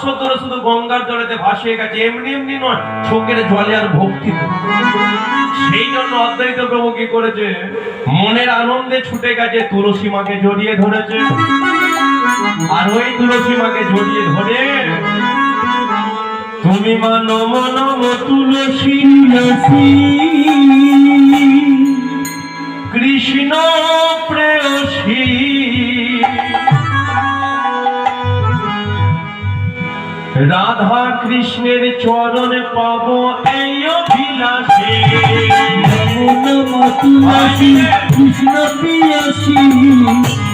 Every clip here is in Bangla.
বৎসর ধরে শুধু গঙ্গার জলেতে ভাসিয়ে গেছে, এমনি এমনি নয়, চোখের জলে আর ভক্তি। সেই জন্য অদ্বৈত প্রভু কি করেছে, মনের আনন্দে ছুটে গেছে, তুলসী মাকে জড়িয়ে ধরেছে। আর ওই তুলসী মাকে জড়িয়ে ধরে, তুমি মা নম নম তুলসী কৃষ্ণ প্রেয়সী, রাধা কৃষ্ণের চরণে পাব এই অভিলাষে। নম তুলসী কৃষ্ণ প্রেয়সী,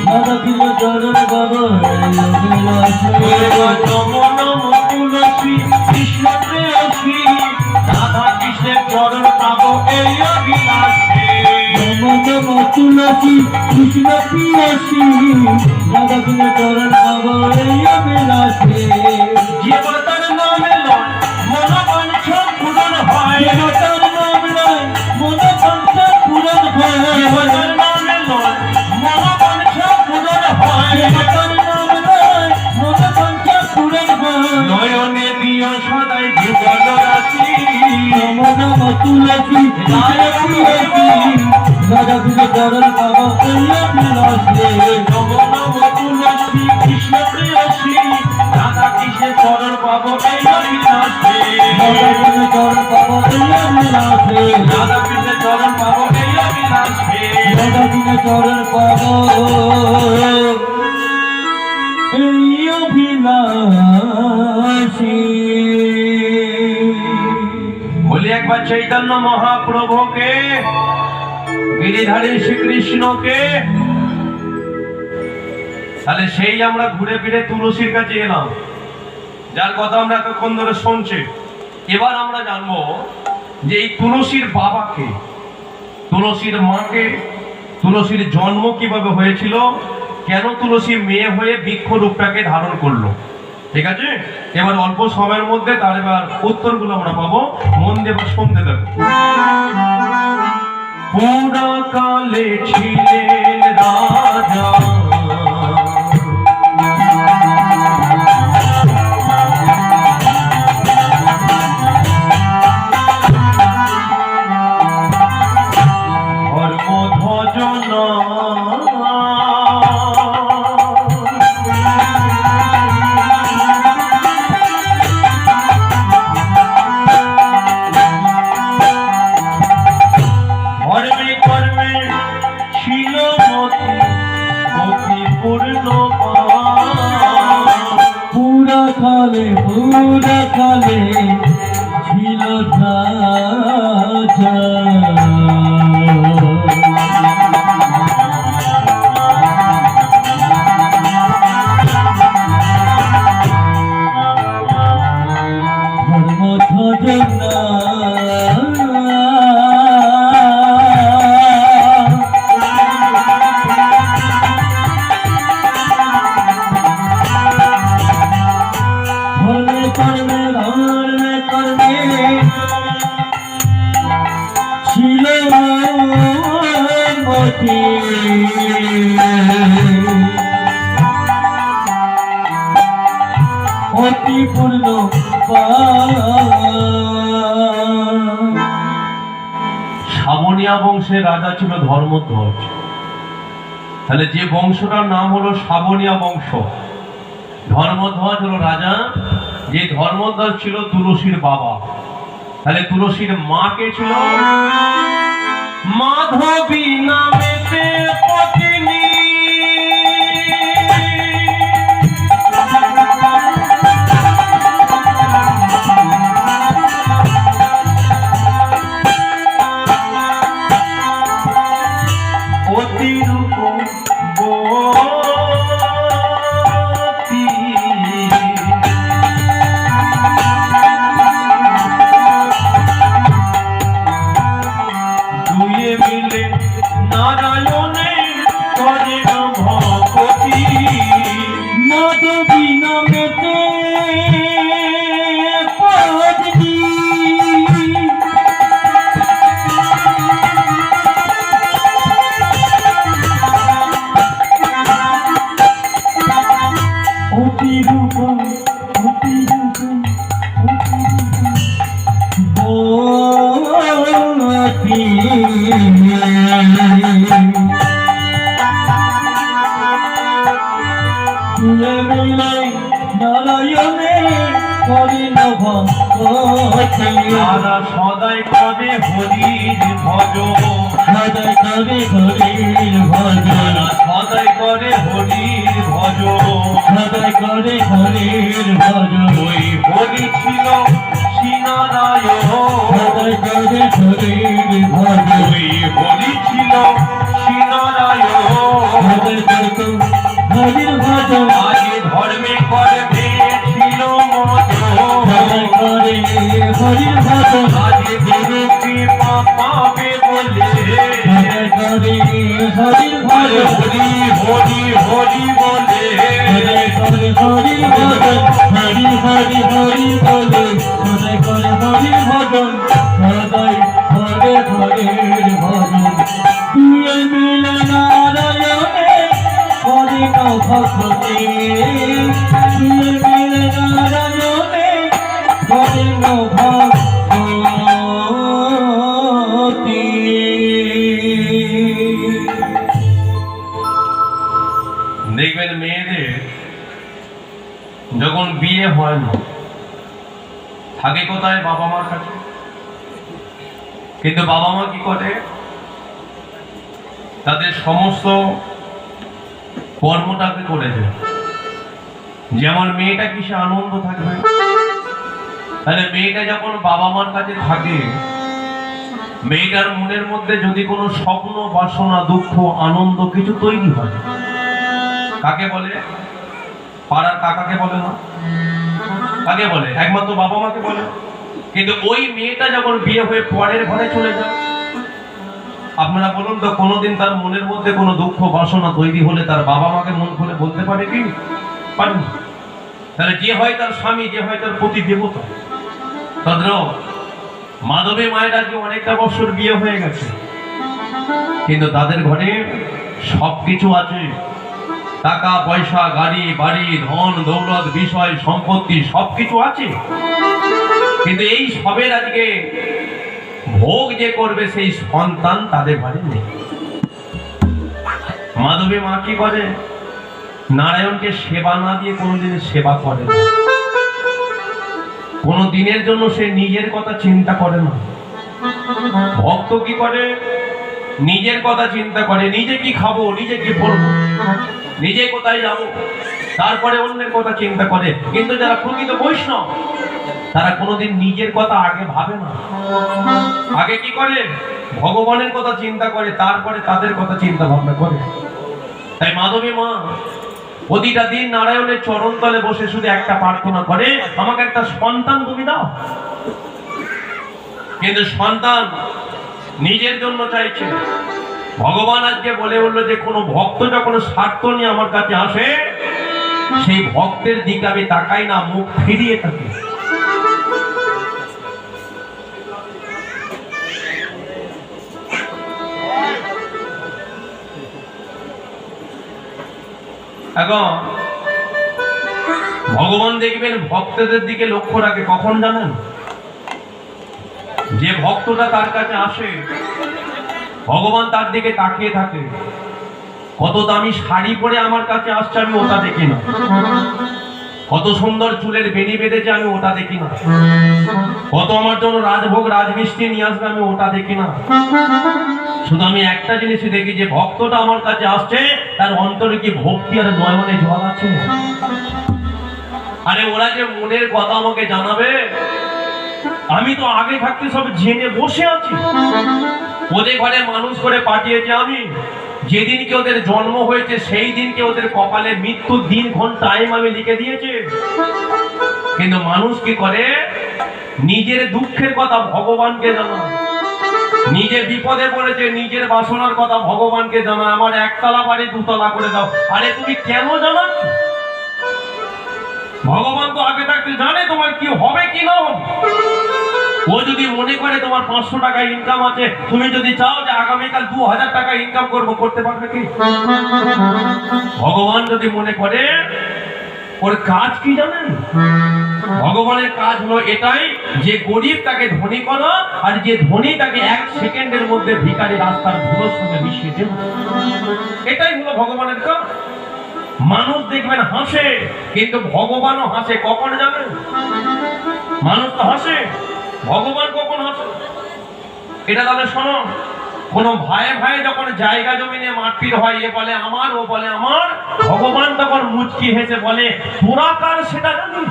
রাধা কৃষ্ণ চরণ পাব এই অভিলাষে। নম নম তুলসী কৃষ্ণ প্রেয়সী, রাধা কৃষ্ণের চরণ পাব এই অভিলাষে। নম নম তুলসী কৃষ্ণ প্রেয়সী, রাধা কৃষ্ণ চরণ পাব এই অভিলাষে। জীবতার নামে লয় মনোবাঞ্ছা পূরণ হয়, দেবতার নাম নয় মনোবাঞ্ছা পূরণ হয়। জীবতার নামে লয় মনোবাঞ্ছা পূরণ হয়, দেবতার নাম নয় মনোবাঞ্ছা পূরণ হয়। নয়নে দিও সদাই যুগল রাশি। নম নম তুলসী কৃষ্ণ প্রেয়সী, রাধা কৃষ্ণ চরণ পাব এই অভিলাষে। নম নম তুলসী কৃষ্ণ প্রেয়সী, রাধা কৃষ্ণের চরণ পাব এই অভিলাষে। রাধা কৃষ্ণ চরণ পাব এই অভিলাষে। রাধা কৃষ্ণের চরণ পাব এই অভিলাষে। রাধা কৃষ্ণ চরণ পাব এই অভিলাষে। বলি একবার চৈতন্য মহাপ্রভুকে, গিরিধারী শ্রীকৃষ্ণকে। তাহলে সেই আমরা ঘুরে ফিরে তুলসীর কাছে এলাম, যার কথা আমরা এতক্ষণ ধরে শুনছি। এবার আমরা জানবো যে এই তুলসীর বাবাকে, তুলসীর মাকে, তুলসীর জন্ম কিভাবে হয়েছিল, কেন তুলসী মেয়ে হয়ে বৃক্ষ রূপটাকে ধারণ করলো। ঠিক আছে, এবার অল্প সময়ের মধ্যে তার এবার উত্তরগুলো আমরা পাবো, মন দিয়ে এবার শুনতে দেবো। পুরাকালে ছিলেন রাজা, পুরাকালে ছিল রাজা, অতি পূর্ণ শাবনিয়া বংশের রাজা ছিল ধর্মধ্বজ। তাহলে যে বংশটার নাম হলো শাবনিয়া বংশ, ধর্মধ্বজ হলো রাজা। যে ধর্মধ্বজ ছিল তুলসীর বাবা। তাহলে তুলসীর মা কে ছিল? মাধবী নামেতে পত্নী। নারায়ণ নারায়ণে করিল ভক্তি তারা সদাই করে হরির ভজন, সদাই করে হরির ভজন সদাই করে হরির ভজন। সদাই করে হরির ভজন ওই হরি ছিল শ্রীনারায়ণ, সদাই করে হরির ভজন ওই হরি ছিল শ্রীনারায়ণ। সদাই করত হরির ভজন আজ ধর্মে করবে ছিল সদাই মজন, করে হরির ভজন আজ গুরুকে পাবে বলে সদাই করে হরির ভজন হরি হরি হরি বলে। সদাই করে হরির ভজন হরি হরি হরি বলে সদাই করে হরির ভজন সদাই করে হরির ভজন দুয়ে মিলে নারায়ণে করিল ভক্তি দুয়ে মিলে নারায়ণে করিল ভক্তি। দেখবেন মেয়েদের যখন বিয়ে হয় না থাকে কোথায়? বাবা মার কাছে। কিন্তু বাবা মা কি করে? তাদের সমস্ত কর্মটাকে করে দেয় যে আমার মেয়েটা কিসে আনন্দ থাকবে। তাহলে মেয়েটা যখন বাবা মার কাছে থাকে, মেয়েটার মনের মধ্যে যদি কোনো স্বপ্ন, বাসনা, দুঃখ, আনন্দ কিছু তৈরি হয়, কাকে বলে? পাড়ার কাকাকে বলে না, কাকে বলে? একমাত্র বাবা মাকে বলে। কিন্তু ওই মেয়েটা যখন বিয়ে হয়ে পরের ঘরে চলে যায়, আপনারা বলুন তো, কোনোদিন তার মনের মধ্যে কোনো দুঃখ, বাসনা তৈরি হলে তার বাবা মাকে মন খুলে বলতে পারে কি? পারে না। তাহলে যে হয় তার স্বামী, যে হয় তার প্রতি দেবতা। তদ্র মাধবী মায়ের আজকে অনেকটা বছর বিয়ে হয়ে গেছে, কিন্তু তাদের ঘরে সবকিছু আছে। টাকা পয়সা, গাড়ি বাড়ি, ধন দৌলত, বিষয় সম্পত্তি সবকিছু আছে, কিন্তু এই সবের আজকে ভোগ যে করবে সেই সন্তান তাদের ঘরে নেই। মাধবী মা কি করে? নারায়ণকে সেবা না দিয়ে কোনোদিনের সেবা করে না, কোনো দিনের জন্য সে নিজের কথা চিন্তা করে না। ভক্ত কি করে? নিজের কথা চিন্তা করে, নিজে কি খাবো, নিজে কি পড়বো, নিজে কোথায় যাবো, তারপরে অন্যের কথা চিন্তা করে। কিন্তু যারা প্রকৃত বৈষ্ণব তারা কোনোদিন নিজের কথা আগে ভাবে না। আগে কি করে? ভগবানের কথা চিন্তা করে, তারপরে তাদের কথা চিন্তা ভাবনা করে। তাই মাধবী মা প্রতিটা দিন নারায়ণের চরণ তলে বসে শুধু একটা প্রার্থনা করে, আমাকে একটা সন্তান তুমি দাও। কিন্তু সন্তান নিজের জন্য চাইছে। ভগবান আজকে বলে উঠলো যে কোনো ভক্ত যখন স্বার্থ নিয়ে আমার কাছে আসে, সেই ভক্তের দিকে আমি তাকাই না, মুখ ফিরিয়ে থাকি। এখন ভগবান দেখবেন ভক্তদের দিকে লক্ষ্য রাখে কখন জানেন? যে ভক্তটা তার কাছে আসে, ভগবান তার দিকে তাকিয়ে থাকে। কত দামি শাড়ি পরে আমার কাছে আসছে আমি ওটা দেখি না, কত সুন্দর চুলের বেনি বেঁধেছে আমি ওটা দেখি না, কত আমার জন্য রাজভোগ রাজমিষ্টি নিয়ে আসবে আমি ওটা দেখি না। শুধু আমি একটা জিনিসই দেখি, যে ভক্তটা আমার কাছে আসছে তার অন্তরে কি ভক্তি আর নয়নে জল আছে। আরে ওরা যে মনের কথা আমাকে জানাবে, আমি তো আগে থাকতে সব জেনে বসে আছি। ওদের ঘরে মানুষ করে পাঠিয়েছে আমি, যেদিনকে ওদের জন্ম হয়েছে সেই দিনকে ওদের কপালে মৃত্যুর দিন ক্ষণ টাইম আমি লিখে দিয়েছি। কিন্তু মানুষ কি করে? নিজের দুঃখের কথা ভগবানকে জানায়, নিজে বিপদে পড়েছে নিজের বাসনার কথা ভগবানকে জানায়, আমার একতলা বাড়ি দুতলা করে দাও। আরে তুমি কেন জানাচ্ছ? ভগবান তো আগে থাকতে জানে তোমার কি হবে কি না হবে। ও যদি মনে করে তোমার 500 টাকা ইনকাম আছে, তুমি যদি চাও যে আগামীকাল 2000 টাকা ইনকাম করবো, করতে পারবে কি? ভগবান যদি মনে করে, ওর কাজ কি জানেন? ভগবানের কাজ হলো এটাই, যে গরিব তাকে ধনী করো, আর যে ধনী তাকে 1 সেকেন্ডের মধ্যে ভিখারি রাস্তার ধুলোর সঙ্গে মিশিয়ে দেব। এটাই হলো ভগবানের কাজ। মানুষ দেখবেন হাসে, কিন্তু ভগবানও হাসে। কখন জানেন? মানুষ তো হাসে, ভগবান কখন হাসে? এটা তাহলে শোনো, কোন ভাই ভাই যখন জায়গা জমি নিয়ে মারপিট হয়, এ বলে আমার, ও বলে আমার, ভগবান তখন মুচকি হেসে বলে তোরা কার সেটা জানিস?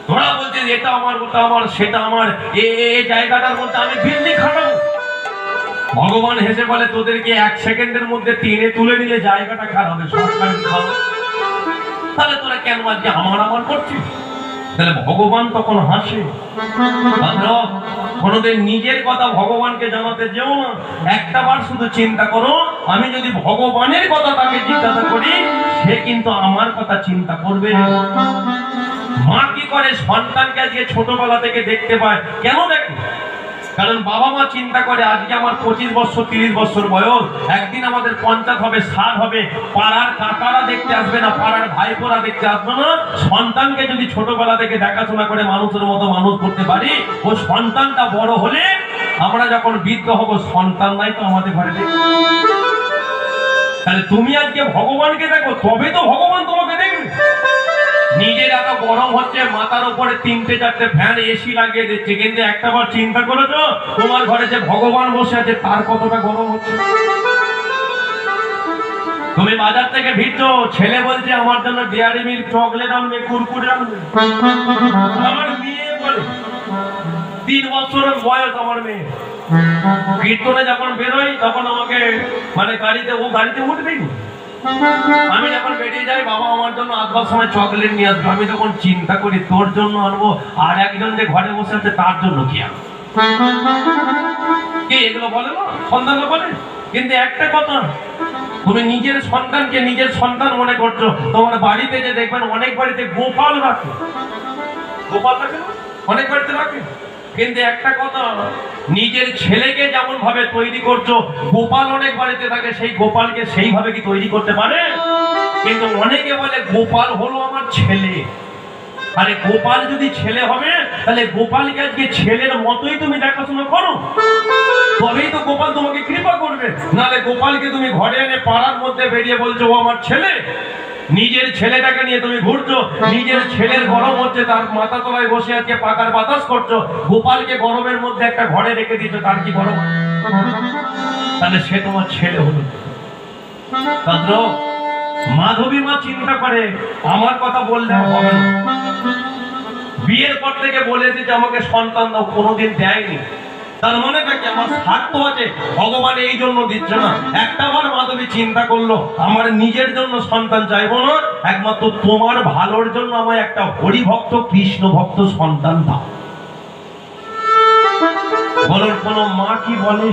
তোরা বলছিস এটা আমার, ওটা আমার, সেটা আমার, এই জায়গাটার মধ্যে আমি বিল্ডিং খাটাবো। ভগবান হেসে বলে তোদেরকে 1 সেকেন্ডের মধ্যে টেনে তুলে নিলে জায়গাটা খারাপ হবে, সরকারি খাবে। তাহলে তোরা কেন আজকে আমার আমার করছিস? তাহলে ভগবান তখন হাসে। কোনদিন নিজের কথা ভগবানকে জানাতে যেও না। একটা বার শুধু চিন্তা করো, আমি যদি ভগবানের কথা তাকে জিজ্ঞাসা করি, সে কিন্তু আমার কথা চিন্তা করবে। মা কি করে সন্তানকে আজকে ছোটবেলা থেকে দেখতে পায়? কেন দেখে? কারণ বাবা মা চিন্তা করে আজকে আমার 25 বছর 30 বছর বয়স, একদিন আমাদের 50 হবে, 60 হবে, পাড়ার কাকারা দেখতে আসবে না, পাড়ার ভাইপোরা দেখতে আসবে না। সন্তানকে যদি ছোটবেলা থেকে দেখাশোনা করে মানুষের মতো মানুষ করতে পারি, ও সন্তানটা বড় হলে আমরা যখন বৃদ্ধ হব, সন্তান নাই তো আমাদের ঘরে দেখবে। তাহলে তুমি আজকে ভগবানকে দেখো, তবে তো ভগবান তোমাকে দেখবে। নিজের এত গরম হচ্ছে, মাথার উপরে 3-4টে ফ্যান এসি লাগিয়ে দিচ্ছে, কিন্তু একটা বার চিন্তা করেছো তোমার ঘরে যে ভগবান বসে আছে তার কতটা গরম হচ্ছে? তুমি বাজার থেকে ভিড়ছো, ছেলে বলছে আমার জন্য ডেয়ারি মিল্ক, চকলেট আনবে, কুরকুরে আনবে। আমার মেয়ে বলে 3 বছরের বয়স আমার মেয়ে, কীর্তনে যখন বেরোই তখন আমাকে গাড়িতে উঠবেই। আমি যখন বেরিয়ে যাই, বাবা আমার জন্য আসবার সময় চকলেট নিয়ে আসবে। আমি তখন চিন্তা করি তোর জন্য আনবো, আর একজন যে ঘরে বসে আছে তার জন্য কি আনবো? কি এগুলো বলে না, সন্তানরা বলে। কিন্তু একটা কথা, তুমি নিজের সন্তানকে নিজের সন্তান মনে করছো। তোমার বাড়িতে যে দেখবেন অনেক বাড়িতে গোপাল রাখে, গোপাল রাখে না, অনেক বাড়িতে রাখে। কিন্তু একটা কথা, নিজের ছেলেকে যেমন ভাবে তৈরি করছো, গোপাল অনেক বাড়িতে থাকে, সেই গোপালকে সেইভাবে কি তৈরি করতে পারে? কিন্তু অনেকে বলে গোপাল হলো আমার ছেলে। আরে গোপাল যদি ছেলে হবে, তাহলে গোপালকে আজকে ছেলের মতোই তুমি দেখাশোনা করো, তবেই তো গোপাল তোমাকে কৃপা করবে। নাহলে গোপালকে তুমি ঘরে এনে পাড়ার মধ্যে বেরিয়ে বলছো ও আমার ছেলে, নিজের ছেলেটাকে নিয়ে তুমি ঘুরছো, নিজের ছেলের গরম হচ্ছে, তার মাথা তলায় বসে আজকে পাকার বাতাস করছো, গোপালকে গরমের মধ্যে একটা ঘরে রেখে দিচ্ছ, তার কি গরম? তাহলে সে তোমার ছেলে হলো। মাধবী মা চিন্তা করে আমার কথা বললে হবে না। বিয়ের পর থেকে বলেছে যে আমাকে সন্তান দাও, কোনোদিন দেয়নি। তার মনে থাকে আমার স্বার্থ আছে, ভগবান এই জন্য দিচ্ছে না। একটাবার মাধবী চিন্তা করলো আমার নিজের জন্য সন্তান চাইবো না, একমাত্র তোমার ভালোর জন্য আমায় একটা হরিভক্ত কৃষ্ণ ভক্ত সন্তান দাও। বলুন কোন মা কি বলে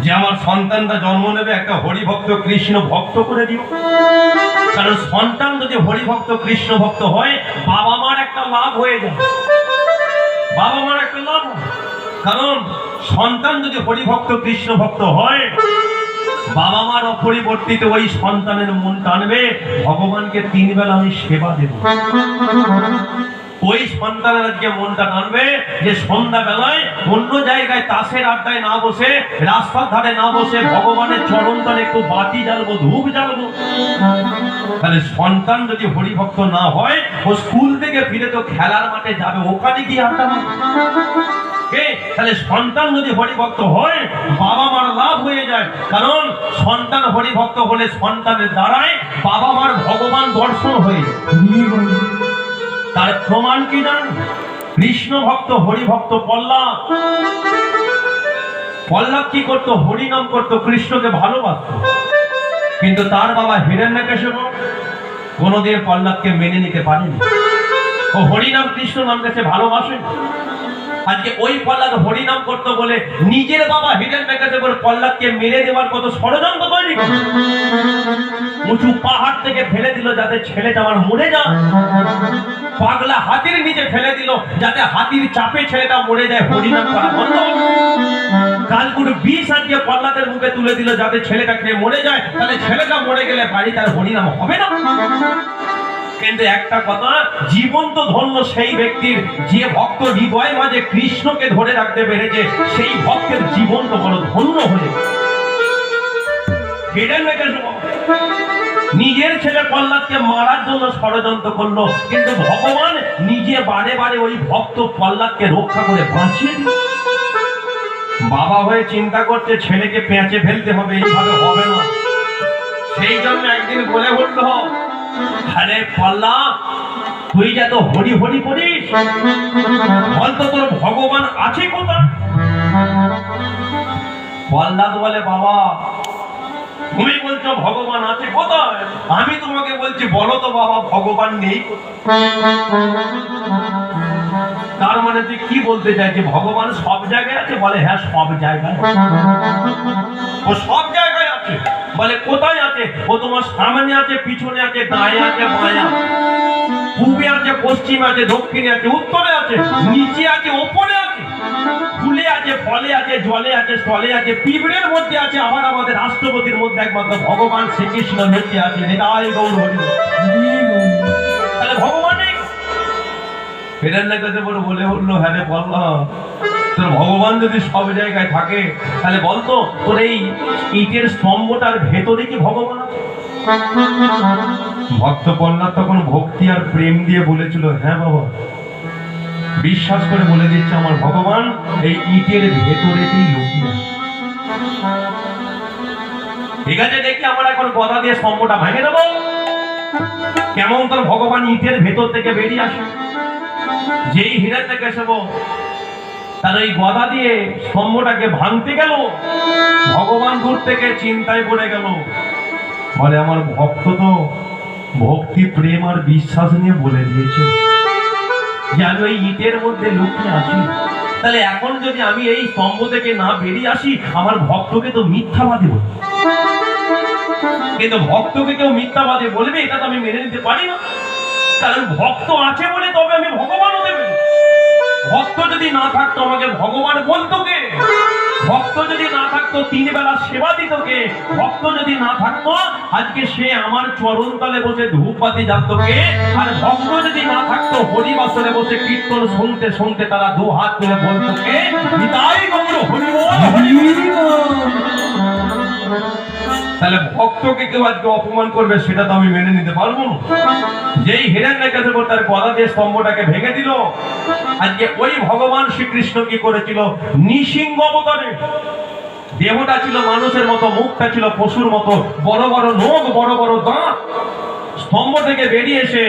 যে আমার সন্তানটা জন্ম নেবে একটা হরিভক্ত কৃষ্ণ ভক্ত করে দিও? কারণ সন্তান যদি হরিভক্ত কৃষ্ণ ভক্ত হয়, বাবা মার একটা লাভ হয়ে যায়, বাবা মার একটা লাভ। কারণ সন্তান যদি হরিভক্ত কৃষ্ণ ভক্ত হয়, বাবা মার অপরিবর্তিত ওই সন্তানের মন টানবে ভগবানকে 3 বেলা আমি সেবা দেব। ওই সন্তানের আজকে মনটা টানবে যে সন্ধ্যা বেলায় অন্য জায়গায় তাসের আড্ডায় না বসে, রাস্তার ধারে না বসে, ভগবানের চরণ তলে একটু বাতি জ্বালবো, ধূপ জ্বালবো। তাহলে সন্তান যদি হরিভক্ত না হয়, ও স্কুল থেকে ফিরে তো খেলার মাঠে যাবে, ওখানে গিয়ে আড্ডা মারবে। তাহলে সন্তান যদি হরিভক্ত হয়, বাবা মার লাভ হয়ে যায়। কারণ সন্তান হরিভক্ত হলে সন্তানের দ্বারায় বাবা মার ভগবান দর্শন হয়ে যায়। তার প্রমাণ কি জানেন? কৃষ্ণ ভক্ত হরিভক্ত প্রহ্লাদ। প্রহ্লাদ কি করতো? হরিনাম করতো, কৃষ্ণকে ভালোবাসত। কিন্তু তার বাবা হিরণ্যকশিপু কোনোদিন প্রহ্লাদকে মেনে নিতে পারেনি। ও হরিনাম কৃষ্ণ নাম কাছে ভালোবাসে। আজকে ওই প্রহ্লাদ হরিনাম করতো বলে নিজের বাবা হিরণ্যকশিপু প্রহ্লাদকে মেরে দেওয়ার কত ষড়যন্ত্র তৈরি করল। উঁচু পাহাড় থেকে ফেলে দিল যাতে ছেলেটা আমার মরে যায়, পাগলা হাতির নিচে ফেলে দিল যাতে হাতির চাপে ছেলেটা মরে যায়, হরিনাম করা বন্ধ। কালকুর বিষ আজকে প্রহ্লাদের মুখে তুলে দিল যাতে ছেলেটা খেয়ে মরে যায়, তাহলে ছেলেটা মরে গেলে বাড়িতে আর হরিনাম হবে না। কিন্তু একটা কথা, জীবন্ত ধন্য সেই ব্যক্তির যে ভক্ত হৃদয় মাঝে কৃষ্ণকে ধরে রাখতে পেরেছে, সেই ভক্তের জীবন তো বড় ধন্য হয়ে। নিজের ছেলে প্রহ্লাদকে মারার জন্য ষড়যন্ত্র করলো, কিন্তু ভগবান নিজে বারে বারে ওই ভক্ত প্রহ্লাদকে রক্ষা করে বাঁচিয়ে দিল। বাবা হয়ে চিন্তা করছে ছেলেকে পেঁচে ফেলতে হবে, এইভাবে হবে না। সেই জন্য একদিন বলে উঠলো, আরে প্রহ্লাদ, তুই যা তো হরি হরি করিস, বলতো তোর ভগবান আছে কোথায়? প্রহ্লাদ বলে, বাবা তুমি বলছো ভগবান আছে কোথায়, আমি তোমাকে বলছি বলো তো বাবা ভগবান নেই কোথায়? তার মানে তুই কি বলতে চাইছে, ভগবান সব জায়গায় আছে? বলে হ্যাঁ সব জায়গায়। ও সব জায়গায় আছে? বলে কোথায় আছে? ও তোমার সামনে আছে, পিছনে আছে, ডায়ে আছে, বাঁয়ে আছে, পূবে আছে, পশ্চিমে আছে, দক্ষিণে আছে, উত্তরে আছে, নিচে আছে, ওপরে আছে, ফুলে আছে, ফলে আছে, জলে আছে, স্থলে আছে, পিঁপড়ের মধ্যে আছে, আবার আমাদের রাষ্ট্রপতির মধ্যে একমাত্র ভগবান শ্রীকৃষ্ণ বেঁচে আছে। নিতাই গৌর হরি বল। তাহলে ভগবান নেই? হিরণ্যকশিপু বলে উঠলো, হ্যাঁ রে প্রহ্লাদ, তোর ভগবান যদি সব জায়গায় থাকে তাহলে বলতো তোর এই ইটের স্তম্ভটার ভেতরে কি ভগবান আছে? ভক্ত প্রহ্লাদ তখন ভক্তি আর প্রেম দিয়ে বলেছিল, হ্যাঁ বাবা, বিশ্বাস করে বলে দিচ্ছে আমার ভগবান এই ইটের ভেতরেতেই লুকিয়ে আছে। ঠিক আছে, দেখি আমরা এখন গদা দিয়ে স্তম্ভটা ভেঙে দেবো, কেমন তোর ভগবান ইটের ভেতর থেকে বেরিয়ে আসে। যেই হিরণ্যকশিপু তার ওই গদা দিয়ে স্তম্ভটাকে ভাঙতে গেল, ভগবান দূর থেকে চিন্তায় পড়ে গেল। বলে আমার ভক্ত তো ভক্তি প্রেম আর বিশ্বাস নিয়ে বলে দিয়েছে যে আমি ওই ইটের মধ্যে লুকিয়ে আছি, তাহলে এখন যদি আমি এই স্তম্ভ থেকে না বেরিয়ে আসি আমার ভক্তকে তো মিথ্যাবাদী বলবে। কিন্তু ভক্তকে কেউ মিথ্যাবাদী বলবে এটা তো আমি মেনে নিতে পারি না, কারণ ভক্ত আছে বলে তবে আমি ভগবান হতে পারি। ভক্ত যদি না থাকতো আমাকে ভগবান বলতো কে? ভক্ত যদি না থাকতো 3 বেলা সেবা দিত কে? ভক্ত যদি না থাকতো আজকে সে আমার চরণ তলে বসে ধূপবাতি জ্বালতো কে? আর ভক্ত যদি না থাকতো হরিবাসরে বসে কীর্তন শুনতে শুনতে তারা 2 হাত তুলে বলতো কে? নিতাই গৌর হরি বল, হরি বল। তাহলে ভক্তকে কেউ আজকে অপমান করবে সেটা তো আমি মেনে নিতে পারবো না। যেই হিরণ্যকশিপু তার গদা দিয়ে স্তম্ভটাকে ভেঙে দিল, আজকে ওই ভগবান শ্রীকৃষ্ণ কি করেছিল? নৃসিংহ অবতারে। দেহটা ছিল মানুষের মতো, মুখটা ছিল পশুর মতো, বড় বড় নখ, বড় বড় দাঁত। স্তম্ভ থেকে বেরিয়ে এসে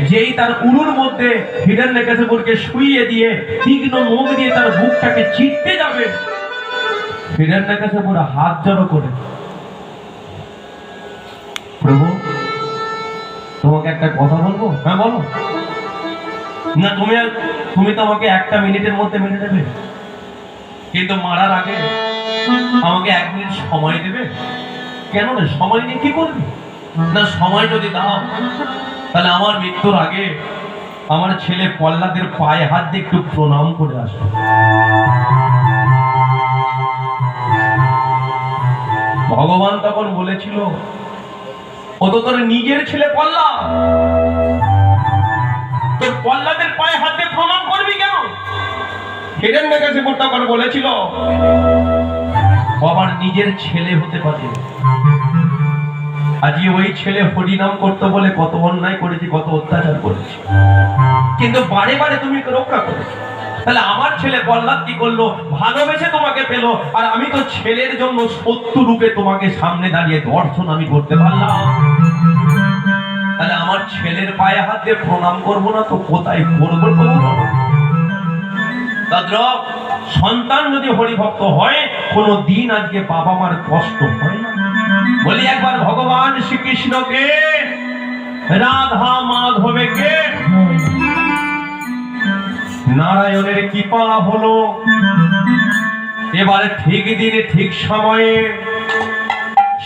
যেই তার উরুর মধ্যে হিরণ্যকশিপুকে শুইয়ে দিয়ে তীক্ষ্ণ মুখ দিয়ে তার বুকটাকে চিরতে যাবে, হিরণ্যকশিপুর হাত জড়ো করে, প্রভু তোমাকে একটা কথা বলবো। হ্যাঁ বলো। না তুমি তো আমাকে 1 মিনিটের মধ্যে মেরে দেবে, কিন্তু মারার আগে আমাকে 1 মিনিট সময় দেবে। কেন না, সময় নিয়ে কি করবি? না সময় যদি দাও তাহলে আমার মৃত্যুর আগে আমার ছেলে প্রহ্লাদের পায়ে হাত দিয়ে একটু প্রণাম করে আসবে। ভগবান তখন বলেছিল, ও তো তোর নিজের ছেলে প্রহ্লাদ, তোর প্রহ্লাদের পায়ে হাত দিয়ে প্রণাম করবি কেন? হিরণ্যকশিপু তখন বলেছিল, বাবার নিজের ছেলে হতে পারে, আজকে ওই ছেলে হরিনাম করতে বলে কত অন্যায় করেছি, কত অত্যাচার করেছি, কিন্তু বারে বারে তুমি রক্ষা করেছো। তাহলে আমার ছেলে প্রহ্লাদ কি করলো? ভালোবেসে তোমাকে পেলো, আর আমি তো ছেলের জন্য শত্রু রূপে তোমাকে সামনে দাঁড়িয়ে দর্শন আমি করতে পারলাম। তাহলে আমার ছেলের পায়ে হাত দিয়ে প্রণাম করবো না তো কোথায় করবো? সন্তান যদি হরিভক্ত হয় কোনো দিন আজকে বাবা মার কষ্ট হয় না। বলি একবার ভগবান শ্রীকৃষ্ণকে, রাধা মাধবকে নারায়ণের কৃপা হলো, এবারে ঠিক দিনে ঠিক সময়ে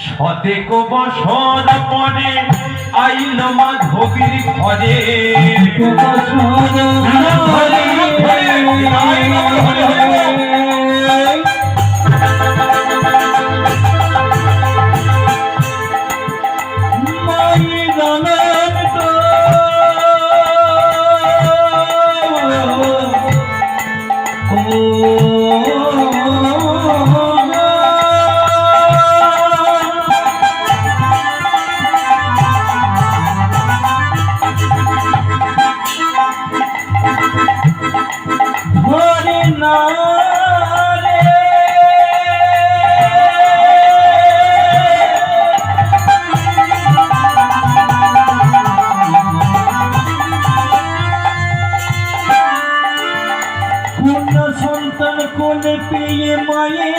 শতেক বছর পরে আইল মাধবীর ঘরে। কন্যা সন্তান কোলে পেয়ে মায়ে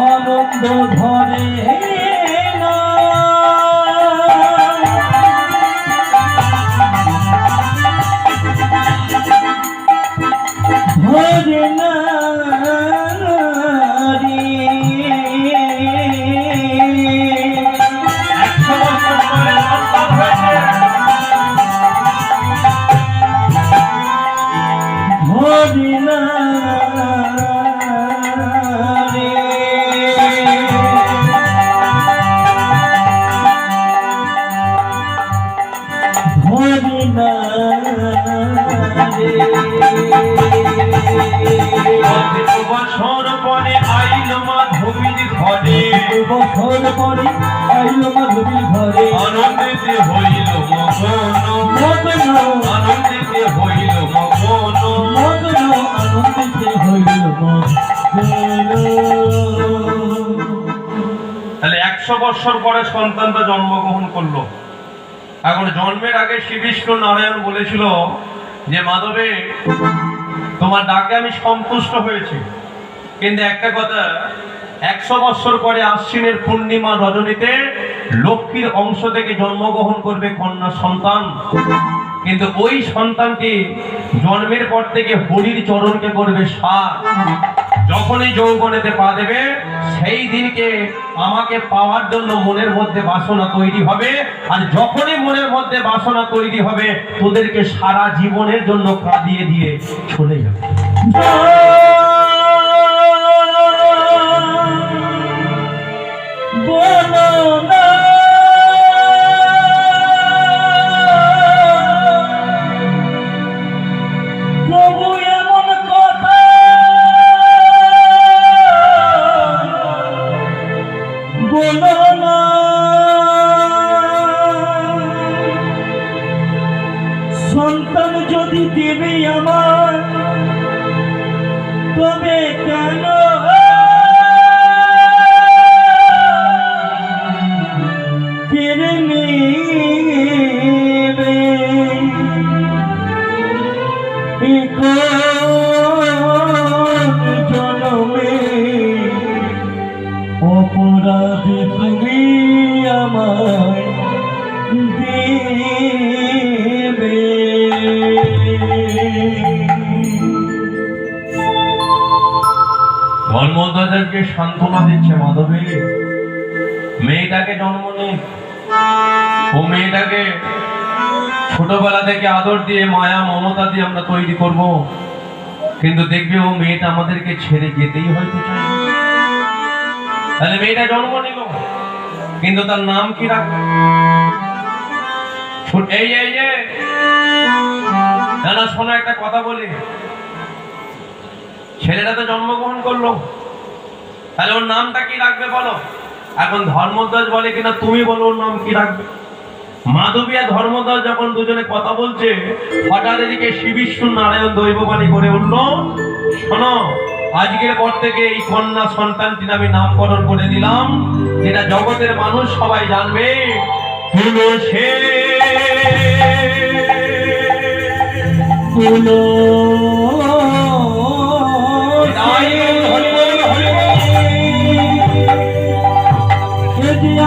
আনন্দ ধরে না ধরে না রে। 100 বছর পরে সন্তান হয়েছে। ধরে না রে। ধরে না রে। অনেক বছর পরে আইল মাধবীর ঘরে, বছর পরে আইল মাধবীর ঘরে আনন্দিতে হইল মগন, মগ্ন আনন্দিতে হইল মগন। মগ্ন আনন্দিতে হইল মগ্ন। তাহলে 100 বছর পরে সন্তানটা জন্মগ্রহণ করলো। এখন জন্মের আগে শ্রী বিষ্ণু নারায়ণ বলেছিল যে মাধবে, তোমার ডাকে আমি সন্তুষ্ট হয়েছি, কিন্তু একটা কথা, 100 বছর পরে আশ্বিনের পূর্ণিমা রজনীতে লক্ষ্মীর অংশ থেকে জন্মগ্রহণ করবে কন্যা সন্তান, কিন্তু ওই সন্তানটি জন্মের পর থেকে হরির চরণকে করবে সার। যখনই যৌবনেতে পা দেবে সেই দিনকে আমাকে পাওয়ার জন্য মনের মধ্যে বাসনা তৈরি হবে, আর যখনই মনের মধ্যে বাসনা তৈরি হবে তোদেরকে সারা জীবনের জন্য কাঁদিয়ে দিয়ে চলে যাবে। বলো না প্রভু এমন কথা, বলো না সন্তান যদি দেবে আমার তবে কেন কেড়ে নেবে জনমে অপরাধী তুমি আমায় দেবে। ধর্মদাদেরকে সান্ত্বনা দিচ্ছে মাধবী, মেয়েটাকে জন্ম নিয়ে ও মেয়েটাকে ছোটবেলা থেকে আদর দিয়ে মায়া মমতা দিয়ে আমরা তৈরি করব, কিন্তু দেখবে ও মেয়েটা আমাদেরকে ছেড়ে যেতেই হয়তো চাই। তাহলে মেয়েটা জন্ম নিল, কিন্তু তার নাম কি রাখবে? এই এই যে না শোনো, একটা কথা বলি, ছেলেটা তো জন্মগ্রহণ করলো, তাহলে ওর নামটা কি রাখবে বলো? এখন ধর্মদাস বলে কিনা তুমি বলো ওর নাম কি রাখবে। মাধবী আর ধর্মদাস যখন দুজনে কথা বলছে, হঠাৎ এদিকে শ্রী বিষ্ণু নারায়ণ দৈববাণী করে উঠল, শোনো, আজকের পর থেকে এই কন্যা সন্তানটির আমি নামকরণ করে দিলাম, যেটা জগতের মানুষ সবাই জানবে, তুলসী।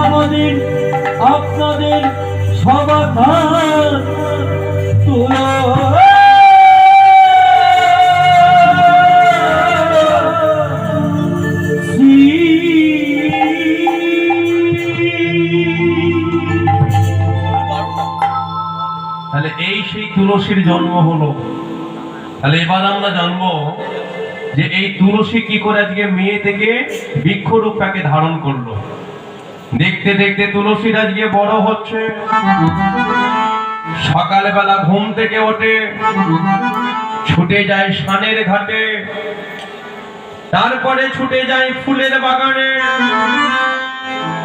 আমাদের আপনাদের সমাধান তুলো তাহলে এই সেই তুলসীর জন্ম হলো। তাহলে এবার আমরা জানবো যে এই তুলসী কি করে আজকে মেয়ে থেকে বৃক্ষরূপ তাকে ধারণ করলো। দেখতে দেখতে তুলসীর আজকে বড় হচ্ছে, সকালবেলা ঘুম থেকে ওঠে, ছুটে যায় স্নানের ঘাটে, তারপরে ছুটে যায় ফুলের বাগানে,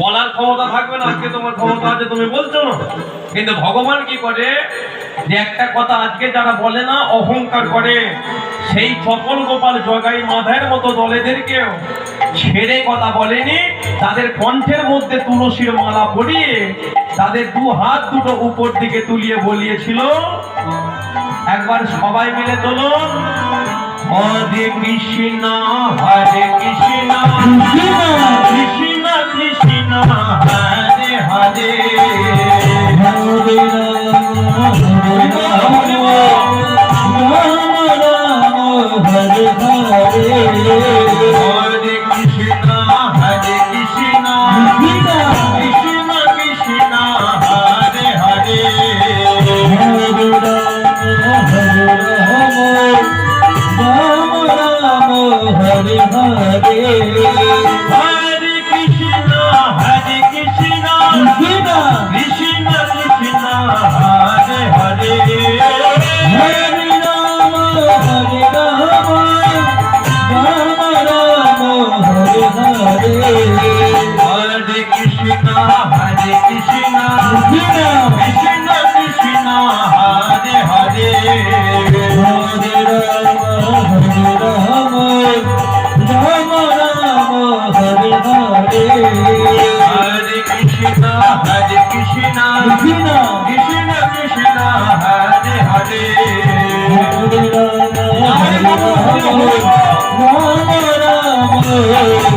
বলার ক্ষমতা থাকবে না, আজকে তোমার ক্ষমতা আছে তুমি বলছো না, কিন্তু ভগবান কি করে যে একটা কথা আজকে যারা বলে না অহংকার করে, সেই চপল গোপাল জগাই মাথার মতো দলেদেরকেও ছেড়ে কথা বলেনি, তাদের কণ্ঠের মধ্যে তুলসীর মালা পরিয়ে তাদের দু হাত দুটো উপর দিকে তুলিয়ে বলিয়েছিল, একবার সবাই মিলে তোলো, হরে কৃষ্ণ হরে কৃষ্ণ কৃষ্ণ কৃষ্ণ হরে হরে হরে রাম হরে রাম রাম রাম হরে হরে হরে কৃষ্ণ হরে কৃষ্ণ কৃষ্ণ কৃষ্ণ হরে হরে হরে রাম রাম হরে হরে হরে কৃষ্ণ কৃষ্ণ কৃষ্ণ কৃষ্ণ হরে হরে হরে রাম রাম হরে হরে হরে কৃষ্ণ কৃষ্ণ কৃষ্ণ কৃষ্ণ হরে হরে হরে রাম রাম রাম হরে হরে হরে কৃষ্ণ কৃষ্ণ কৃষ্ণ কৃষ্ণ কৃষ্ণ হরে হরে হরে রাম রাম রাম